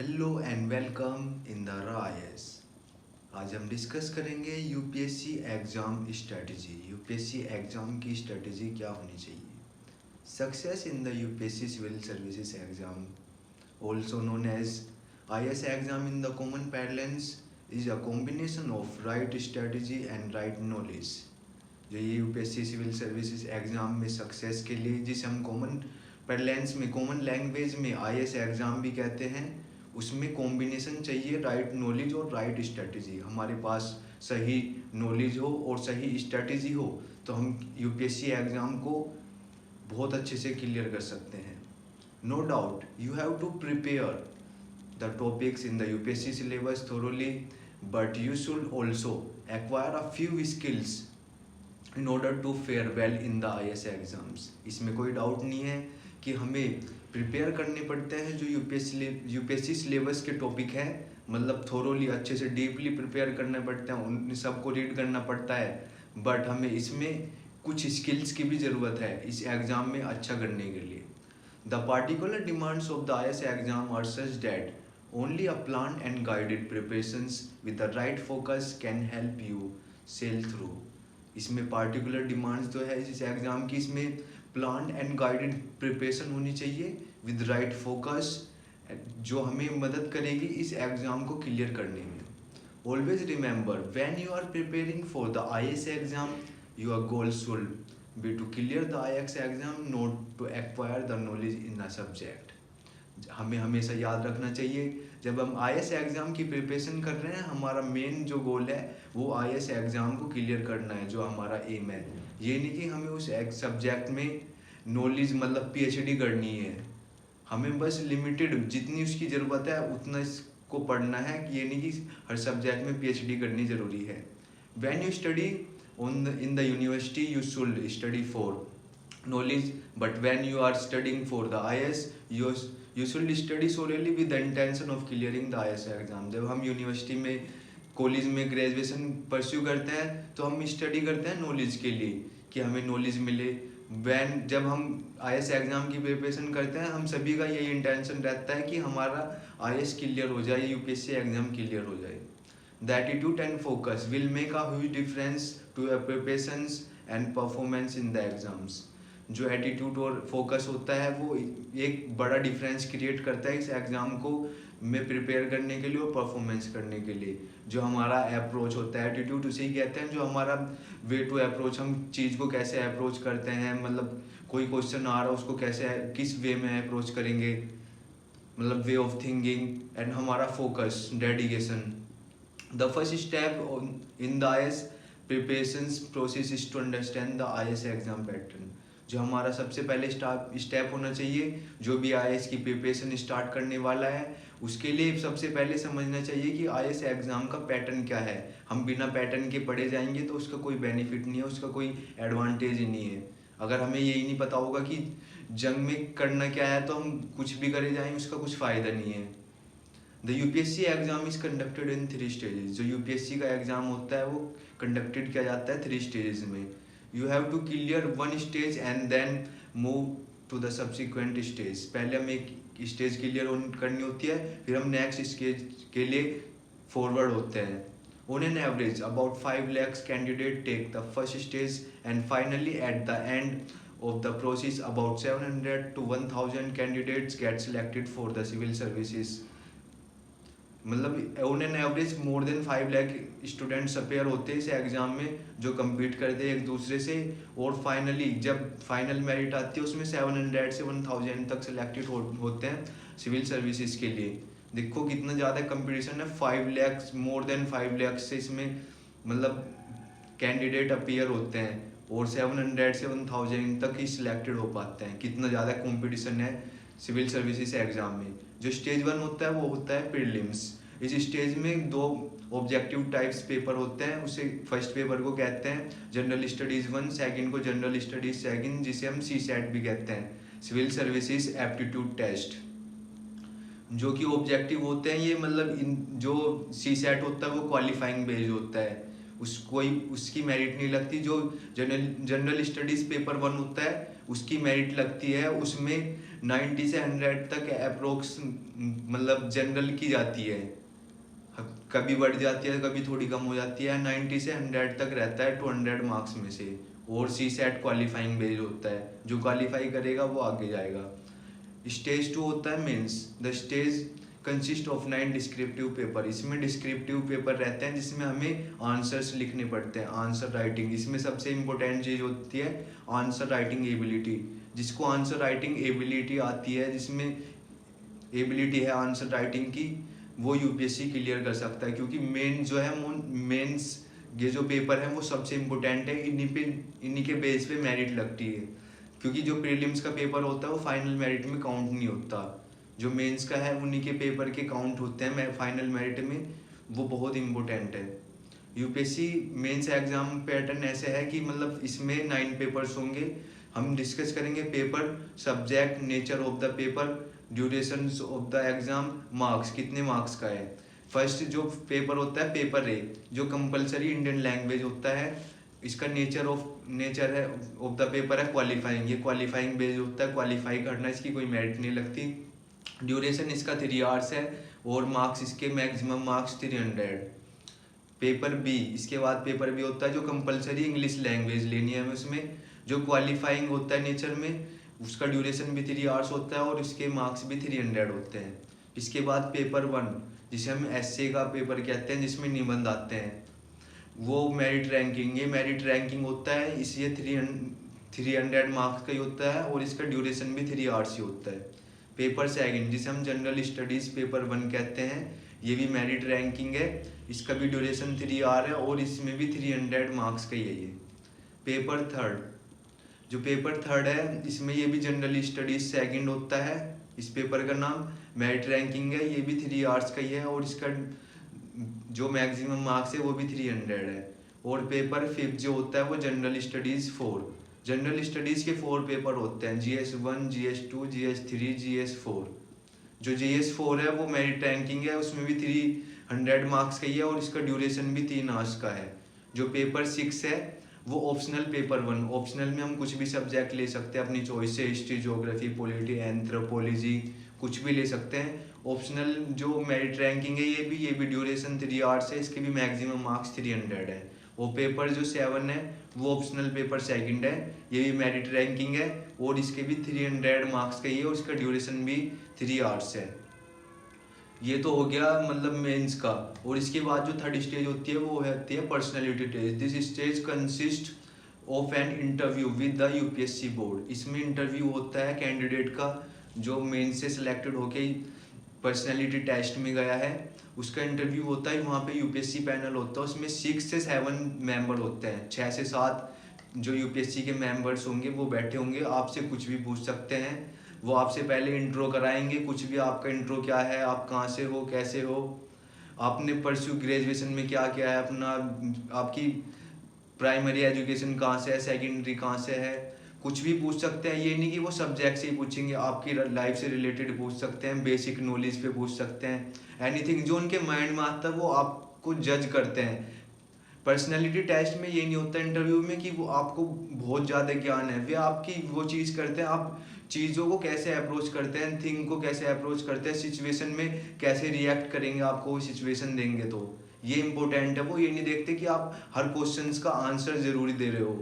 Hello and welcome in the rise. आज हम discuss करेंगे UPSC exam strategy. UPSC exam की स्ट्रेटजी क्या होनी चाहिए। Success in the UPSC civil services exam, also known as IS exam in the common parlance, is a combination of right strategy and right knowledge। जो ये UPSC civil services exam में success के लिए, जिसे हम कॉमन parlance में, common language में IAS exam भी कहते हैं, उसमें कॉम्बिनेशन चाहिए राइट नॉलेज और राइट स्ट्रेटजी। हमारे पास सही नॉलेज हो और सही स्ट्रेटजी हो तो हम यूपीएससी एग्ज़ाम को बहुत अच्छे से क्लियर कर सकते हैं। No doubt you have to prepare the topics in the UPSC syllabus thoroughly, but you should also acquire a few skills in order to fare well in the IS exams. इसमें कोई doubt नहीं है कि हमें prepare करने पड़ते हैं जो यूपीएससी सिलेबस के टॉपिक हैं, मतलब थोरोली अच्छे से डीपली प्रिपेयर करने पड़ते हैं, उन सबको रीड करना पड़ता है। बट हमें इसमें कुछ स्किल्स की भी ज़रूरत है इस एग्ज़ाम में अच्छा करने के लिए। The particular demands of the IS exam are such that only a plan and guided preparations with the right focus can help you sail through. इसमें पार्टिकुलर डिमांड्स जो है इस एग्ज़ाम की, इसमें प्लान एंड गाइडेड प्रिपरेशन होनी चाहिए with right focus, जो हमें मदद करेगी इस एग्ज़ाम को क्लियर करने में। Always remember when you are preparing for the IS exam, your goal should be to clear the IS exam, not to acquire the knowledge in the subject. हमें हमेशा याद रखना चाहिए जब हम IS एग्ज़ाम की प्रिपरेशन कर रहे हैं, हमारा मेन जो गोल है वो IS एग्ज़ाम को क्लियर करना है, जो हमारा एम है। ये नहीं कि हमें उस सब्जेक्ट में नॉलेज मतलब PhD करनी है, हमें बस लिमिटेड जितनी उसकी ज़रूरत है उतना इसको पढ़ना है। कि ये नहीं कि हर सब्जेक्ट में PhD करनी ज़रूरी है। When you study in the university you should study for knowledge, but when you are studying for the IS you should study solely with the intention of clearing the IS exam। जब हम university में, college में graduation pursue करते हैं तो हम study करते हैं नॉलेज के लिए कि हमें नॉलेज मिले। जब हम IS एग्ज़ाम की प्रिपरेशन करते हैं, हम सभी का यही इंटेंशन रहता है कि हमारा IS क्लियर हो जाए, यूपीएससी एग्ज़ाम क्लियर हो जाए। The attitude and focus will make a huge difference to your preparations and performance in the exams. जो एटीट्यूड और फोकस होता है वो एक बड़ा डिफरेंस क्रिएट करता है इस एग्ज़ाम को में प्रिपेयर करने के लिए और परफॉर्मेंस करने के लिए। जो हमारा अप्रोच होता है, एटीट्यूड उसे ही कहते हैं, जो हमारा वे टू अप्रोच, हम चीज़ को कैसे अप्रोच करते हैं, मतलब कोई क्वेश्चन आ रहा है उसको कैसे किस वे में अप्रोच करेंगे, मतलब वे ऑफ थिंकिंग। एंड हमारा focus, dedication. The first step in the IS preparations process is to understand the IS exam pattern. जो हमारा सबसे पहले स्टेप होना चाहिए, जो भी IS की प्रिपरेशन स्टार्ट करने वाला है उसके लिए सबसे पहले समझना चाहिए कि IS एग्ज़ाम का पैटर्न क्या है। हम बिना पैटर्न के पढ़े जाएंगे तो उसका कोई बेनिफिट नहीं है, उसका कोई एडवांटेज ही नहीं है। अगर हमें यही नहीं पता होगा कि जंग में करना क्या है तो हम कुछ भी करे जाएँ, उसका कुछ फ़ायदा नहीं है। The UPSC exam is conducted in 3 stages. जो यूपीएससी का एग्ज़ाम होता है वो कंडक्टेड किया जाता है 3 स्टेजेस में। You have to clear 1 stage and then move to the subsequent stage. पहले हमें एक स्टेज क्लियर करनी होती है, फिर हम नेक्स्ट स्टेज के लिए फॉरवर्ड होते हैं। On an average about 5 lakhs candidate take the first stage and finally at the end of the process about 700 to 1000 candidates get selected for the civil services। मतलब on an average more than 5 lakh students appear होते हैं इस exam में, जो compete करते हैं एक दूसरे से। और फाइनली जब फाइनल मेरिट आती है उसमें 700 से 1000 तक सिलेक्टेड होते हैं सिविल सर्विसेज के लिए। देखो कितना ज़्यादा कंपटीशन है, 5 लाख, मोर देन 5 लाख से इसमें मतलब कैंडिडेट अपेयर होते हैं और 700 से 1000 तक ही सिलेक्टेड हो पाते हैं। कितना ज़्यादा कंपटीशन है सिविल सर्विसेज एग्ज़ाम में। जो स्टेज 1 होता है वो होता है प्रीलिम्स। इस स्टेज में 2 ऑब्जेक्टिव टाइप्स पेपर होते हैं। उसे फर्स्ट पेपर को कहते हैं जनरल स्टडीज़ 1, सेकंड को जनरल स्टडीज़ सेकंड, जिसे हम CSAT भी कहते हैं, सिविल सर्विसेज एप्टीट्यूड टेस्ट। जो कि ऑब्जेक्टिव होते हैं ये, मतलब इन जो CSAT होता है वो क्वालिफाइंग बेस्ड होता है, उसकी मेरिट नहीं लगती। जो जनरल स्टडीज़ पेपर 1 होता है उसकी मेरिट लगती है, उसमें 90 से 100 तक अप्रोक्स मतलब जनरल की जाती है, कभी बढ़ जाती है कभी थोड़ी कम हो जाती है। 90 से 100 तक रहता है 200 मार्क्स में से। और सी सेट क्वालिफाइंग बेस होता है, जो क्वालिफाई करेगा वो आगे जाएगा। स्टेज 2 होता है mains. The stage consist of 9 descriptive paper. इसमें डिस्क्रिप्टिव पेपर रहते हैं जिसमें हमें आंसर्स लिखने पड़ते हैं, आंसर राइटिंग। इसमें सबसे इंपॉर्टेंट चीज़ होती है आंसर राइटिंग एबिलिटी। जिसको आंसर राइटिंग एबिलिटी आती है, जिसमें एबिलिटी है आंसर राइटिंग की, वो यूपीएससी क्लियर कर सकता है। क्योंकि मेन जो है मेंस ये जो पेपर है वो सबसे इम्पोर्टेंट है, इन्हीं के बेस पे मेरिट लगती है। क्योंकि जो प्रीलिम्स का पेपर होता है वो फाइनल मेरिट में काउंट नहीं होता, जो मेंस का है उन्हीं के पेपर के काउंट होते हैं फाइनल मेरिट में, वो बहुत इम्पोर्टेंट है। यूपीएससी मेंस एग्जाम पैटर्न ऐसे है कि मतलब इसमें 9 पेपर्स होंगे। हम डिस्कस करेंगे paper, subject, nature of the paper, duration of the exam, marks कितने मार्क्स का है। फर्स्ट जो पेपर होता है पेपर ए, जो कंपलसरी इंडियन लैंग्वेज होता है। इसका नेचर है ऑफ द पेपर है क्वालिफाइंग। ये क्वालिफाइंग बेस्ड होता है, क्वालिफाई करना, इसकी कोई मेरिट नहीं लगती। ड्यूरेशन इसका 3 आवर्स है और मार्क्स इसके मैक्सिमम मार्क्स 300। पेपर बी, इसके बाद पेपर बी होता है जो कंपलसरी इंग्लिश लैंग्वेज लेनी है हमें उसमें, जो क्वालिफाइंग होता है नेचर में। उसका ड्यूरेशन भी 3 आवर्स होता है और इसके मार्क्स भी 300 होते हैं। इसके बाद पेपर वन, जिसे हम एसए का पेपर कहते हैं, जिसमें निबंध आते हैं, वो मेरिट रैंकिंग। ये मेरिट रैंकिंग होता है, इसलिए 300 मार्क्स का ही होता है और इसका ड्यूरेशन भी 3 आवर्स ही होता है। पेपर सेकंड, जिसे हम जनरल स्टडीज पेपर वन कहते हैं, ये भी मेरिट रैंकिंग है। इसका भी ड्यूरेशन 3 आवर है और इसमें भी 300 मार्क्स का ही है ये। पेपर थर्ड, जो पेपर थर्ड है इसमें ये भी जनरल स्टडीज सेकंड होता है। इस पेपर का नाम मेरिट रैंकिंग है, ये भी 3 आवर्स का ही है और इसका जो मैक्सिमम मार्क्स है वो भी 300 है। और पेपर फिफ्थ जो होता है वो जनरल स्टडीज 4। जनरल स्टडीज के 4 पेपर होते हैं, GS1, GS2, GS3, GS4। जो GS4 है वो मेरिट रैंकिंग है, उसमें भी 300 मार्क्स का ही है और इसका ड्यूरेशन भी 3 आवर्स का है। जो पेपर 6 है वो ऑप्शनल पेपर वन। ऑप्शनल में हम कुछ भी सब्जेक्ट ले सकते हैं अपनी चॉइस से, हिस्ट्री, ज्योग्राफी, पॉलिटी, एंथ्रोपोलॉजी, कुछ भी ले सकते हैं। ऑप्शनल जो मेरिट रैंकिंग है ये भी ड्यूरेशन 3 आवर्स है, इसके भी मैक्सिमम मार्क्स 300 है। वो पेपर जो 7 है वो ऑप्शनल पेपर सेकंड है, ये भी मेरिट रैंकिंग है और इसके भी 300 मार्क्स का ही है और इसका ड्यूरेशन भी 3 आवर्स है। ये तो हो गया मतलब मेंस का। और इसके बाद जो थर्ड स्टेज होती है वो होती है personality test. This stage consist of an interview with the UPSC board. इसमें इंटरव्यू होता है कैंडिडेट का जो मेंस से सिलेक्टेड होके पर्सनैलिटी टेस्ट में गया है, उसका इंटरव्यू होता है। वहाँ पे यूपीएससी पैनल होता है, उसमें 6 से 7 मेंबर होते हैं, 6 से 7 जो यूपीएससी के मेंबर्स होंगे वो बैठे होंगे, आपसे कुछ भी पूछ सकते हैं। वो आपसे पहले इंट्रो कराएंगे, कुछ भी, आपका इंट्रो क्या है, आप कहाँ से हो, कैसे हो, आपने परस्यू ग्रेजुएशन में क्या किया है अपना, आपकी प्राइमरी एजुकेशन कहाँ से है, सेकेंडरी कहाँ से है, कुछ भी पूछ सकते हैं। ये नहीं कि वो सब्जेक्ट से ही पूछेंगे, आपकी लाइफ से रिलेटेड पूछ सकते हैं, बेसिक नॉलेज पे पूछ सकते हैं, एनीथिंग जो उनके माइंड में आता है वो आपको जज करते हैं। पर्सनैलिटी टेस्ट में ये नहीं होता इंटरव्यू में कि वो आपको बहुत ज़्यादा ज्ञान है, वे आपकी वो चीज़ करते हैं, आप चीज़ों को कैसे अप्रोच करते हैं, थिंग को कैसे अप्रोच करते हैं, सिचुएशन में कैसे रिएक्ट करेंगे, आपको वो सिचुएशन देंगे तो ये इंपॉर्टेंट है। वो ये नहीं देखते कि आप हर क्वेश्चंस का आंसर ज़रूरी दे रहे हो,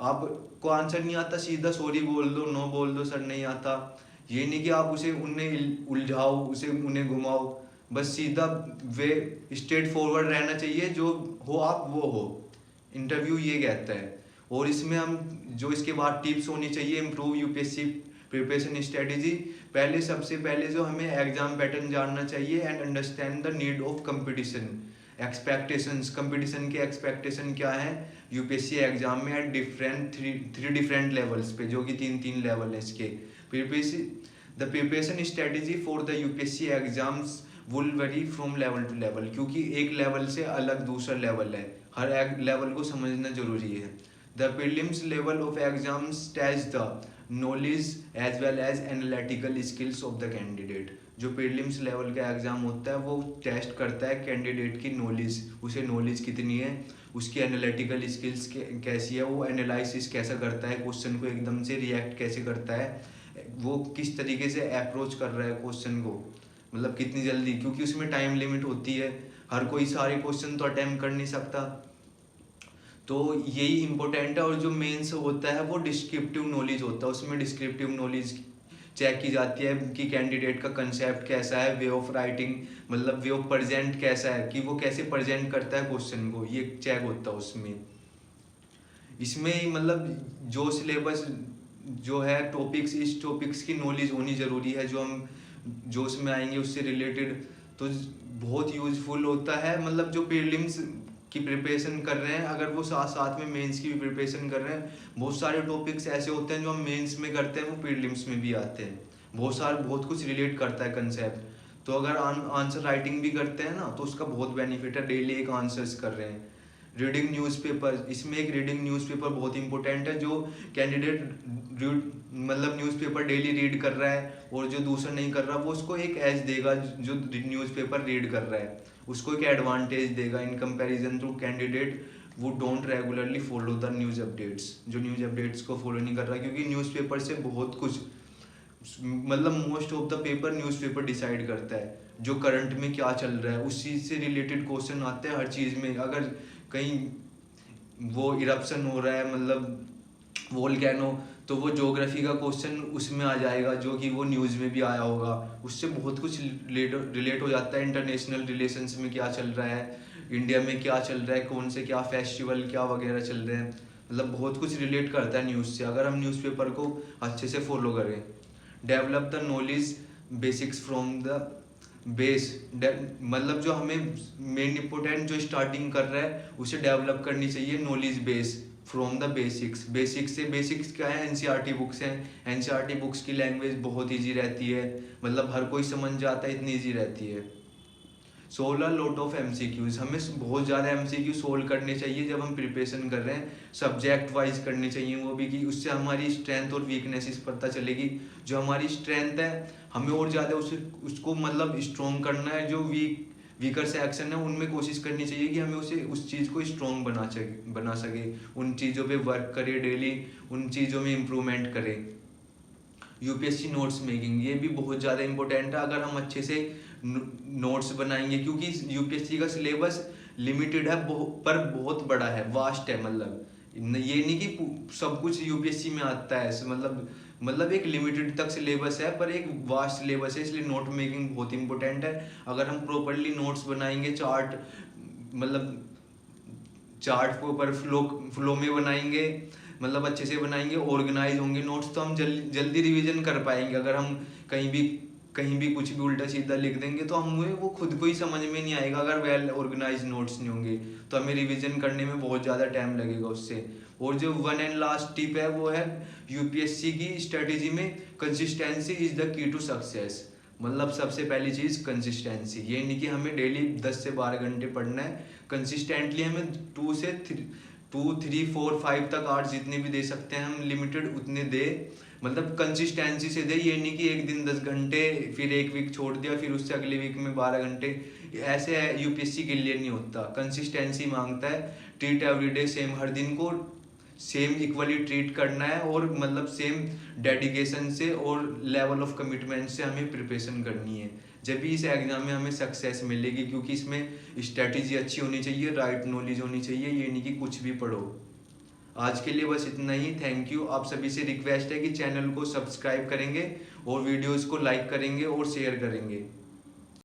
आपको आंसर नहीं आता सीधा सॉरी बोल दो, नो बोल दो, सर नहीं आता। ये नहीं कि आप उसे उन्हें उलझाओ, उन्हें घुमाओ, बस सीधा वे स्ट्रेट फॉरवर्ड रहना चाहिए, जो हो आप वो हो। इंटरव्यू ये कहता है। और इसमें हम जो इसके बाद टिप्स होनी चाहिए इम्प्रूव यूपीएससी प्रिपरेशन स्ट्रेटेजी। पहले सबसे पहले जो हमें एग्जाम पैटर्न जानना चाहिए and understand the need of competition, expectations, competition के एक्सपेक्टेशन क्या है यूपीएससी एग्जाम में एट थ्री डिफरेंट लेवल्स पे, जो कि 3 लेवल है इसके। The preparation strategy for the UPSC exams will vary from level to level, क्योंकि एक लेवल से अलग दूसरा लेवल है, हर एक लेवल को समझना जरूरी है। The prelims level of exams test the knowledge as well as analytical skills of the candidate. जो प्रीलिम्स लेवल का एग्जाम होता है वो टेस्ट करता है कैंडिडेट की नॉलेज, उसे नॉलेज कितनी है, उसकी एनालिटिकल स्किल्स कैसी है, वो एनालिसिस कैसा करता है, क्वेश्चन को एकदम से रिएक्ट कैसे करता है, वो किस तरीके से अप्रोच कर रहा है क्वेश्चन को, मतलब कितनी जल्दी, क्योंकि उसमें टाइम लिमिट होती है, हर कोई सारे क्वेश्चन तो अटेम्प्ट कर नहीं सकता। तो यही इम्पोर्टेंट है। और जो मेंस होता है वो डिस्क्रिप्टिव नॉलेज होता है, उसमें डिस्क्रिप्टिव नॉलेज चेक की जाती है कि कैंडिडेट का कंसेप्ट कैसा है, वे ऑफ राइटिंग, मतलब वे ऑफ प्रेजेंट कैसा है, कि वो कैसे प्रेजेंट करता है क्वेश्चन को, ये चेक होता है उसमें। इसमें मतलब जो सिलेबस जो है टॉपिक्स, इस टॉपिक्स की नॉलेज होनी ज़रूरी है, जो उसमें आएंगे उससे रिलेटेड, तो बहुत यूजफुल होता है। मतलब जो प्रीलिम्स की प्रिपरेशन कर रहे हैं, अगर वो साथ साथ में मेंस की भी प्रिपरेशन कर रहे हैं, बहुत सारे टॉपिक्स ऐसे होते हैं जो हम मेंस में करते हैं वो प्रीलिम्स में भी आते हैं, बहुत कुछ रिलेट करता है कंसेप्ट। तो अगर आंसर राइटिंग भी करते हैं ना तो उसका बहुत बेनिफिट है, डेली एक आंसर्स कर रहे हैं। रीडिंग न्यूज़पेपर, इसमें एक रीडिंग न्यूज़पेपर बहुत इंपॉर्टेंट है। जो कैंडिडेट मतलब न्यूज़पेपर डेली रीड कर रहा है और जो दूसरा नहीं कर रहा, वो उसको एक एज देगा, जो न्यूज़पेपर रीड कर रहा है उसको एक एडवांटेज देगा इन कंपैरिजन टू कैंडिडेट वो don't regularly follow the news updates, जो न्यूज़ अपडेट्स को फॉलो नहीं कर रहा, क्योंकि न्यूज़पेपर से बहुत कुछ, मतलब most of the paper newspaper decide करता है, जो करंट में क्या चल रहा है उस चीज़ से रिलेटेड क्वेश्चन आते हैं हर चीज़ में। अगर कहीं वो इरप्शन हो रहा है, मतलब वोल्केनो, तो वो ज्योग्राफी का क्वेश्चन उसमें आ जाएगा, जो कि वो न्यूज़ में भी आया होगा, उससे बहुत कुछ रिलेट हो जाता है। इंटरनेशनल रिलेशंस में क्या चल रहा है, इंडिया में क्या चल रहा है, कौन से क्या फेस्टिवल क्या वगैरह चल रहे हैं, मतलब बहुत कुछ रिलेट करता है न्यूज़ से, अगर हम न्यूज़पेपर को अच्छे से फॉलो करें। Develop the knowledge basics from the base, मतलब जो हमें मेन इंपोर्टेंट जो स्टार्टिंग कर रहा है उसे डेवलप करनी चाहिए knowledge base from the basics. Basics क्या है, एनसीईआरटी बुक्स हैं, एनसीईआरटी बुक्स की लैंग्वेज बहुत ईजी रहती है, मतलब हर कोई समझ जाता है, इतनी ईजी रहती है। Solve a lot of MCQs, हमें बहुत ज़्यादा एमसीक्यू सोल्व करने चाहिए जब हम प्रिपरेशन कर रहे हैं, सब्जेक्ट वाइज करने चाहिए वो भी, कि उससे हमारी स्ट्रेंथ और वीकनेसेस पता चलेगी। जो हमारी स्ट्रेंथ है हमें और ज़्यादा उसको मतलब स्ट्रॉन्ग करना है, जो वीकर सेक्शन है उनमें कोशिश करनी चाहिए कि हमें उस चीज़ को स्ट्रॉन्ग बना सके, उन चीज़ों पे वर्क करे डेली, उन चीज़ों में इम्प्रूवमेंट करें। यूपीएससी नोट्स मेकिंग, ये भी बहुत ज़्यादा इंपॉर्टेंट है। अगर हम अच्छे से नोट्स बनाएंगे, क्योंकि यूपीएससी का सिलेबस लिमिटेड है पर बहुत बड़ा है, वास्ट है, मतलब ये नहीं कि सब कुछ यूपीएससी में आता है, मतलब एक लिमिटेड तक सिलेबस है पर एक वास्ट सिलेबस है, इसलिए नोट मेकिंग बहुत इंपॉर्टेंट है। अगर हम प्रॉपरली नोट्स बनाएंगे, मतलब चार्ट के ऊपर फ्लो में बनाएंगे, मतलब अच्छे से बनाएंगे, ऑर्गेनाइज होंगे नोट्स, तो हम जल्दी रिवीजन कर पाएंगे। अगर हम कहीं भी कुछ भी उल्टा सीधा लिख देंगे तो हमें वो खुद को ही समझ में नहीं आएगा। अगर वेल ऑर्गेनाइज नोट्स नहीं होंगे तो हमें रिवीजन करने में बहुत ज़्यादा टाइम लगेगा उससे। और जो वन एंड लास्ट टिप है वो है यूपीएससी की स्ट्रेटेजी में consistency is the key to success. मतलब सबसे पहली चीज़ कंसिस्टेंसी, ये नहीं कि हमें डेली 10 से 12 घंटे पढ़ना है, कंसिस्टेंटली हमें 2 3 4 5 तक आर्ट्स जितने भी दे सकते हैं हम लिमिटेड उतने दे, मतलब कंसिस्टेंसी से दे। ये नहीं कि एक दिन 10 घंटे फिर एक वीक छोड़ दिया फिर उससे अगले वीक में 12 घंटे, ऐसे है यूपीएससी के लिए नहीं होता। कंसिस्टेंसी मांगता है, ट्रीट एवरीडे सेम, हर दिन को सेम इक्वली ट्रीट करना है, और मतलब सेम डेडिकेशन से और लेवल ऑफ कमिटमेंट से हमें प्रिपरेशन करनी है, जब भी इस एग्जाम में हमें सक्सेस मिलेगी। क्योंकि इसमें स्ट्रेटेजी अच्छी होनी चाहिए, राइट नॉलेज होनी चाहिए, ये नहीं कि कुछ भी पढ़ो। आज के लिए बस इतना ही, थैंक यू। आप सभी से रिक्वेस्ट है कि चैनल को सब्सक्राइब करेंगे और वीडियोस को लाइक करेंगे और शेयर करेंगे।